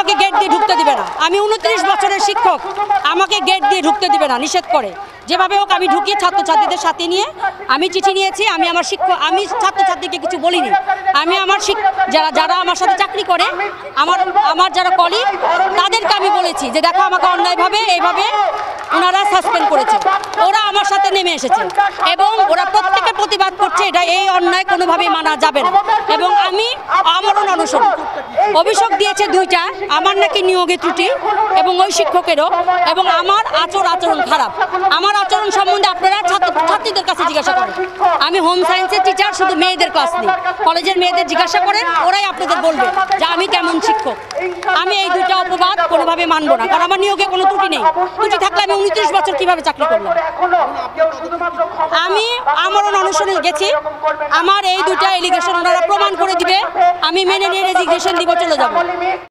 আমাকে গেট দিয়ে ঢুকতে দিবে না। আমি 29 বছরের শিক্ষক, আমাকে গেট দিয়ে ঢুকতে দিবে না, নিষেধ করে। যেভাবে হোক আমি ঢুকি ছাত্রছাত্রীদের সাথে নিয়ে। আমি চিঠি নিয়েছি, আমি ছাত্রছাত্রীকে কিছু বলিনি। আমি যারা আমার সাথে চাকরি করে, আমার যারা কলিগ, তাদেরকে আমি বলেছি যে দেখো আমাকে অন্যায়ভাবে এইভাবে ওনারা সাসপেন্ড করেছে। ওরা আমার সাথে নেমে এসেছে এবং ওরা প্রত্যেকে প্রতিবাদ করছে এটা এই অন্যায় কোনোভাবেই মানা যাবে না। এবং আমি আমরণ অনশন অভিযোগ দিয়েছে 2টা, আমার নাকি নিয়োগে ত্রুটি এবং ওই শিক্ষকেরও, এবং আমার আচরণ খারাপ। আমার আচরণ সম্বন্ধে আপনারা ছাত্রীদের কাছে জিজ্ঞাসা করেন। আমি হোম সায়েন্সের টিচার, শুধু মেয়েদের ক্লাস নিই। কলেজের মেয়েদের জিজ্ঞাসা করেন, ওরাই আপনাদের বলবে যে আমি কেমন শিক্ষক। আমি এই 2টা অপবাদ কোনোভাবে মানব না, কারণ আমার নিয়োগে কোনো ত্রুটি নেই। ত্রুটি থাকলে আমি 29 বছর কিভাবে চাকরি করলাম? আমি আমরণ অনশনে গেছি, আমার এই 2টা এলিগেশন ওনারা প্রমাণ করে দিবে, আমি মেনে নিয়ে রেজিগনেশন দিব, চলে যাব।